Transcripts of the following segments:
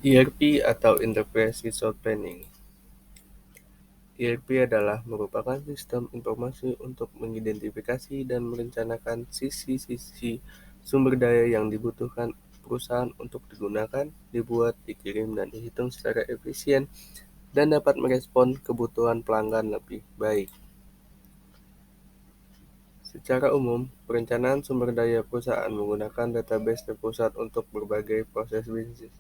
ERP atau Enterprise Resource Planning. ERP adalah merupakan sistem informasi untuk mengidentifikasi dan merencanakan sisi-sisi sumber daya yang dibutuhkan perusahaan untuk digunakan, dibuat, dikirim, dan dihitung secara efisien dan dapat merespon kebutuhan pelanggan lebih baik. Secara umum, perencanaan sumber daya perusahaan menggunakan database terpusat untuk berbagai proses bisnis,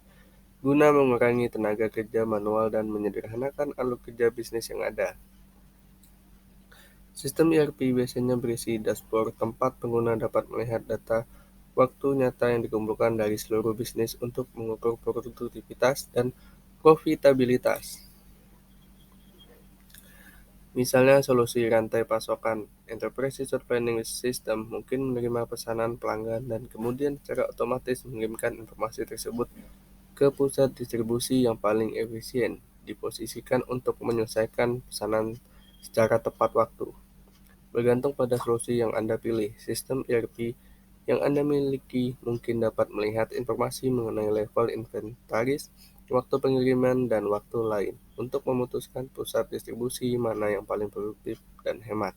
guna mengurangi tenaga kerja manual dan menyederhanakan alur kerja bisnis yang ada. Sistem ERP biasanya berisi dashboard tempat pengguna dapat melihat data waktu nyata yang dikumpulkan dari seluruh bisnis untuk mengukur produktivitas dan profitabilitas. Misalnya solusi rantai pasokan. Enterprise Resource Planning System mungkin menerima pesanan pelanggan dan kemudian secara otomatis mengirimkan informasi tersebut ke pusat distribusi yang paling efisien, diposisikan untuk menyelesaikan pesanan secara tepat waktu. Bergantung pada solusi yang Anda pilih, sistem ERP yang Anda miliki mungkin dapat melihat informasi mengenai level inventaris, waktu pengiriman, dan waktu lain untuk memutuskan pusat distribusi mana yang paling produktif dan hemat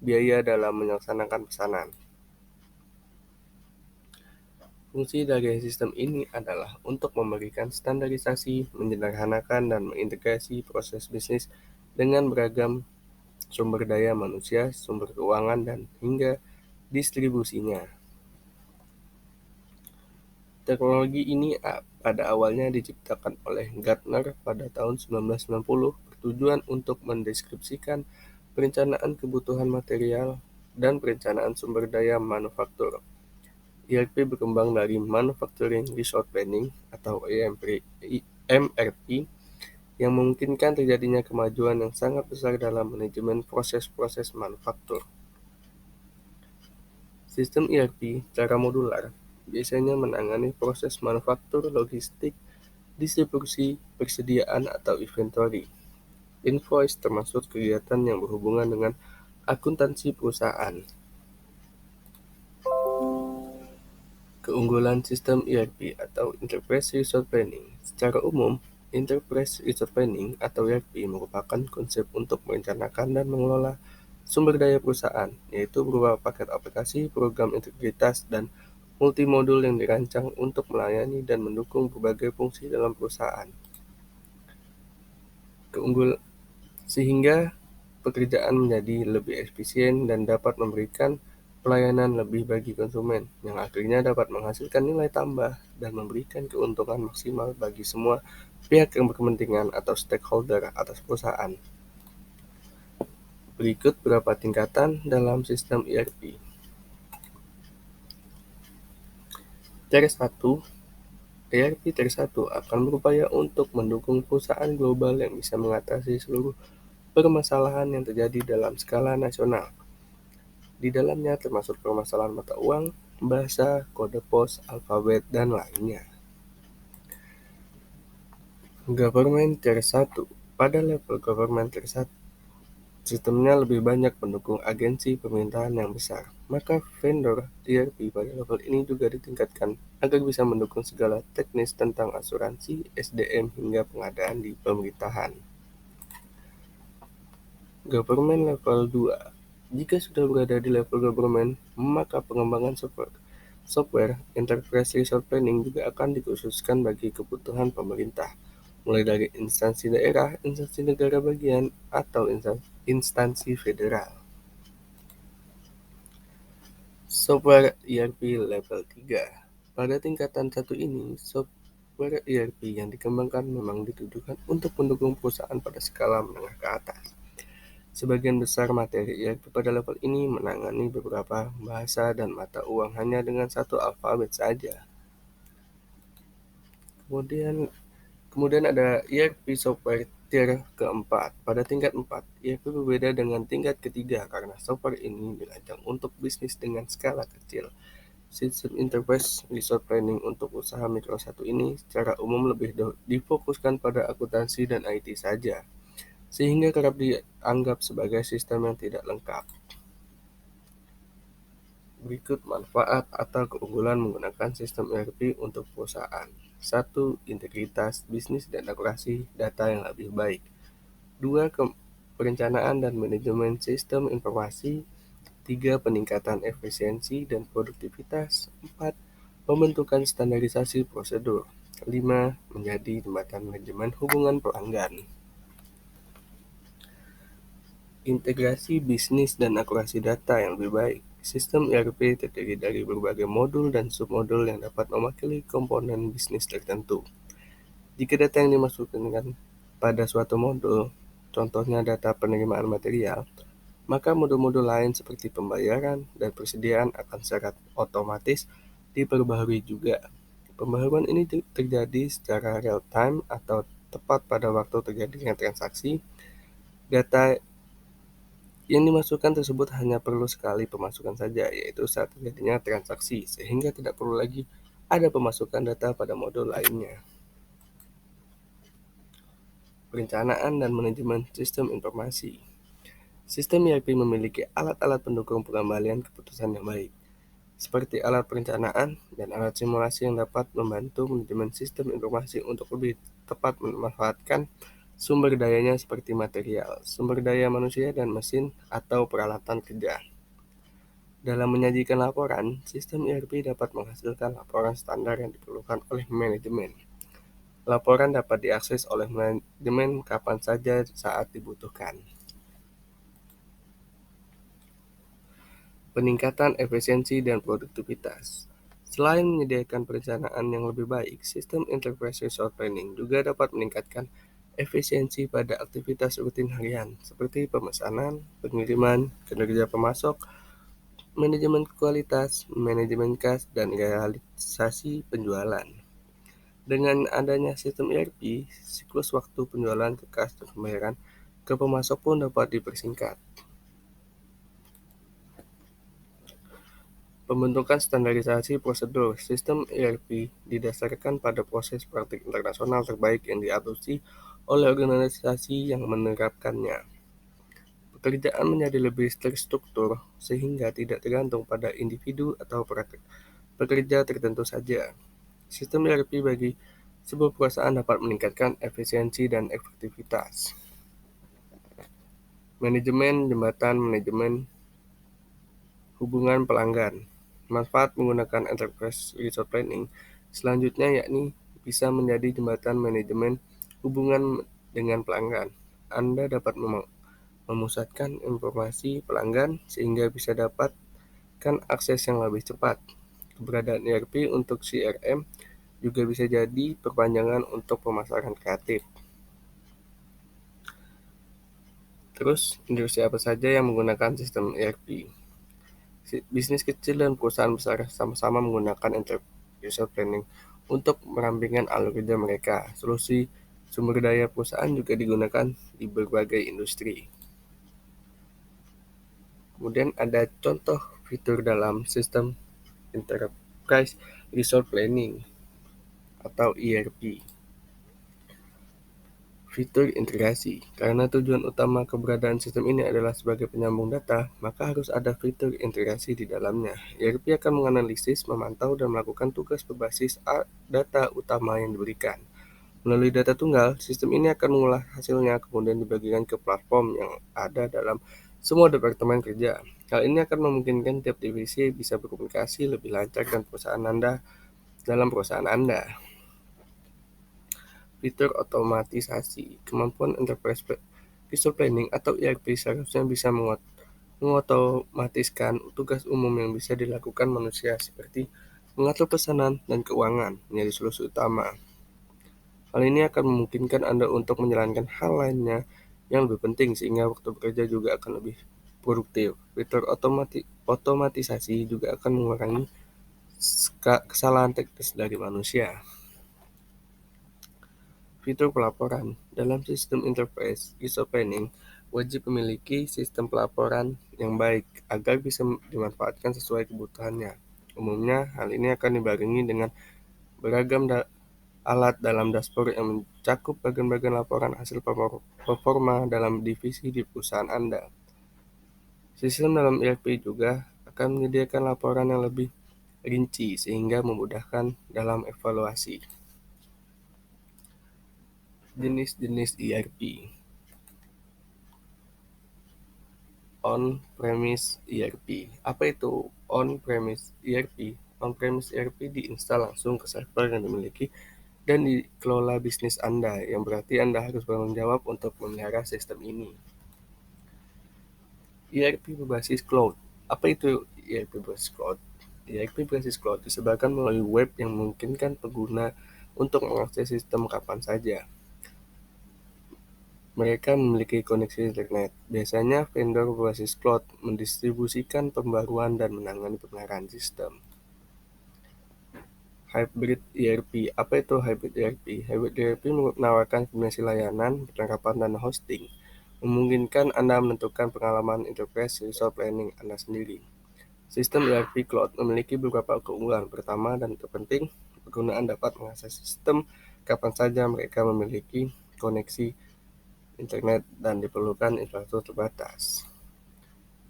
biaya dalam melaksanakan pesanan. Fungsi dari sistem ini adalah untuk memberikan standarisasi, menyederhanakan, dan mengintegrasi proses bisnis dengan beragam sumber daya manusia, sumber keuangan, dan hingga distribusinya. Teknologi ini pada awalnya diciptakan oleh Gartner pada tahun 1990 bertujuan untuk mendeskripsikan perencanaan kebutuhan material dan perencanaan sumber daya manufaktur. ERP berkembang dari Manufacturing Resource Planning atau MRP yang memungkinkan terjadinya kemajuan yang sangat besar dalam manajemen proses-proses manufaktur. Sistem ERP secara modular biasanya menangani proses manufaktur, logistik, distribusi, persediaan atau inventory, invoice termasuk kegiatan yang berhubungan dengan akuntansi perusahaan. Keunggulan sistem ERP atau Enterprise Resource Planning. Secara umum, Enterprise Resource Planning atau ERP merupakan konsep untuk merencanakan dan mengelola sumber daya perusahaan, yaitu berupa paket aplikasi, program integritas, dan multimodul yang dirancang untuk melayani dan mendukung berbagai fungsi dalam perusahaan. Sehingga pekerjaan menjadi lebih efisien dan dapat memberikan pelayanan lebih bagi konsumen, yang akhirnya dapat menghasilkan nilai tambah dan memberikan keuntungan maksimal bagi semua pihak yang berkepentingan atau stakeholder atas perusahaan. Berikut beberapa tingkatan dalam sistem ERP. Tier 1, ERP Tier 1 akan berupaya untuk mendukung perusahaan global yang bisa mengatasi seluruh permasalahan yang terjadi dalam skala nasional. Di dalamnya termasuk permasalahan mata uang, bahasa, kode pos, alfabet, dan lainnya. Government Tier 1. Pada level Government Tier 1, sistemnya lebih banyak mendukung agensi pemerintahan yang besar. Maka vendor ERP pada level ini juga ditingkatkan agar bisa mendukung segala teknis tentang asuransi, SDM, hingga pengadaan di pemerintahan. Government Level 2. Jika sudah berada di level government, maka pengembangan software Enterprise Resource Planning juga akan dikhususkan bagi kebutuhan pemerintah, mulai dari instansi daerah, instansi negara bagian, atau instansi federal. Software ERP Level 3. Pada tingkatan 1 ini, software ERP yang dikembangkan memang ditujukan untuk mendukung perusahaan pada skala menengah ke atas. Sebagian besar materi ERP pada level ini menangani beberapa bahasa dan mata uang hanya dengan satu alfabet saja. Kemudian ada ERP software tier keempat. Pada tingkat 4, ERP berbeda dengan tingkat ketiga karena software ini dirancang untuk bisnis dengan skala kecil. Sistem Enterprise Resource Planning untuk usaha mikro 1 ini secara umum lebih difokuskan pada akuntansi dan IT saja, sehingga kerap dianggap sebagai sistem yang tidak lengkap. Berikut manfaat atau keunggulan menggunakan sistem ERP untuk perusahaan. 1. Integritas bisnis dan akurasi data yang lebih baik. 2. Perencanaan dan manajemen sistem informasi. 3. Peningkatan efisiensi dan produktivitas. 4. Pembentukan standarisasi prosedur. 5. Menjadi jembatan manajemen hubungan pelanggan. Integrasi bisnis dan akurasi data yang lebih baik. Sistem ERP terdiri dari berbagai modul dan submodul yang dapat mewakili komponen bisnis tertentu. Jika data yang dimasukkan pada suatu modul, contohnya data penerimaan material, maka modul-modul lain seperti pembayaran dan persediaan akan secara otomatis diperbaharui juga. Pembaharuan ini terjadi secara real-time atau tepat pada waktu terjadinya transaksi. Data yang dimasukkan tersebut hanya perlu sekali pemasukan saja, yaitu saat terjadinya transaksi, sehingga tidak perlu lagi ada pemasukan data pada modul lainnya. Perencanaan dan manajemen sistem informasi. Sistem ERP memiliki alat-alat pendukung pengembalian keputusan yang baik, seperti alat perencanaan dan alat simulasi yang dapat membantu manajemen sistem informasi untuk lebih tepat memanfaatkan sumber dayanya seperti material, sumber daya manusia dan mesin atau peralatan kerja. Dalam menyajikan laporan, sistem ERP dapat menghasilkan laporan standar yang diperlukan oleh manajemen. Laporan dapat diakses oleh manajemen kapan saja saat dibutuhkan. Peningkatan efisiensi dan produktivitas. Selain menyediakan perencanaan yang lebih baik, sistem enterprise resource planning juga dapat meningkatkan efisiensi pada aktivitas rutin harian, seperti pemesanan, pengiriman, kinerja pemasok, manajemen kualitas, manajemen kas, dan realisasi penjualan. Dengan adanya sistem ERP, siklus waktu penjualan ke kas dan pembayaran ke pemasok pun dapat dipersingkat. Pembentukan standarisasi prosedur. Sistem ERP didasarkan pada proses praktik internasional terbaik yang diadopsi oleh organisasi yang menerapkannya. Pekerjaan menjadi lebih terstruktur sehingga tidak tergantung pada individu atau pekerja tertentu saja. Sistem ERP bagi sebuah perusahaan dapat meningkatkan efisiensi dan efektivitas. Manajemen jembatan manajemen hubungan pelanggan. Manfaat menggunakan enterprise resource planning selanjutnya yakni bisa menjadi jembatan manajemen hubungan dengan pelanggan. Anda dapat memusatkan informasi pelanggan sehingga bisa dapatkan akses yang lebih cepat. Keberadaan ERP untuk CRM juga bisa jadi perpanjangan untuk pemasaran kreatif. Terus, industri apa saja yang menggunakan sistem ERP? Bisnis kecil dan perusahaan besar sama-sama menggunakan enterprise planning untuk merampingkan alur kerja mereka. Solusi sumber daya perusahaan juga digunakan di berbagai industri. Kemudian ada contoh fitur dalam sistem enterprise resource planning atau ERP. Fitur integrasi. Karena tujuan utama keberadaan sistem ini adalah sebagai penyambung data, maka harus ada fitur integrasi di dalamnya. ERP akan menganalisis, memantau, dan melakukan tugas berbasis data utama yang diberikan. Melalui data tunggal, sistem ini akan mengolah hasilnya kemudian dibagikan ke platform yang ada dalam semua departemen kerja. Hal ini akan memungkinkan tiap divisi bisa berkomunikasi lebih lancar dengan perusahaan Anda dalam perusahaan Anda. Fitur otomatisasi. Kemampuan enterprise resource planning atau ERP seharusnya bisa mengotomatiskan tugas umum yang bisa dilakukan manusia seperti mengatur pesanan dan keuangan menjadi solusi utama. Hal ini akan memungkinkan Anda untuk menjalankan hal lainnya yang lebih penting sehingga waktu bekerja juga akan lebih produktif. Fitur otomatisasi juga akan mengurangi kesalahan teknis dari manusia. Fitur pelaporan. Dalam sistem enterprise resource planning, wajib memiliki sistem pelaporan yang baik agar bisa dimanfaatkan sesuai kebutuhannya. Umumnya, hal ini akan dibarengi dengan beragam alat dalam dashboard yang mencakup bagian-bagian laporan hasil performa dalam divisi di perusahaan Anda. Sistem dalam ERP juga akan menyediakan laporan yang lebih rinci sehingga memudahkan dalam evaluasi. Jenis-jenis ERP. On-premise ERP. Apa itu on-premise ERP? On-premise ERP diinstal langsung ke server yang dimiliki dan dikelola bisnis Anda, yang berarti Anda harus bertanggung jawab untuk memelihara sistem ini. ERP berbasis cloud. Apa itu ERP berbasis cloud? ERP berbasis cloud disebarkan melalui web yang memungkinkan pengguna untuk mengakses sistem kapan saja. Mereka memiliki koneksi internet. Biasanya vendor berbasis cloud mendistribusikan pembaruan dan menangani pemeliharaan sistem. Hybrid ERP. Apa itu hybrid ERP? Hybrid ERP menawarkan kombinasi layanan, perlengkapan, dan hosting, memungkinkan Anda menentukan pengalaman enterprise resource planning Anda sendiri. Sistem ERP Cloud memiliki beberapa keunggulan. Pertama dan terpenting, penggunaan dapat mengakses sistem kapan saja mereka memiliki koneksi internet dan diperlukan infrastruktur terbatas.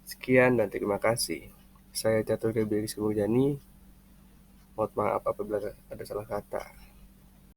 Sekian dan terima kasih. Saya Catur Gabriel Murjani. Mohon maaf apabila ada salah kata.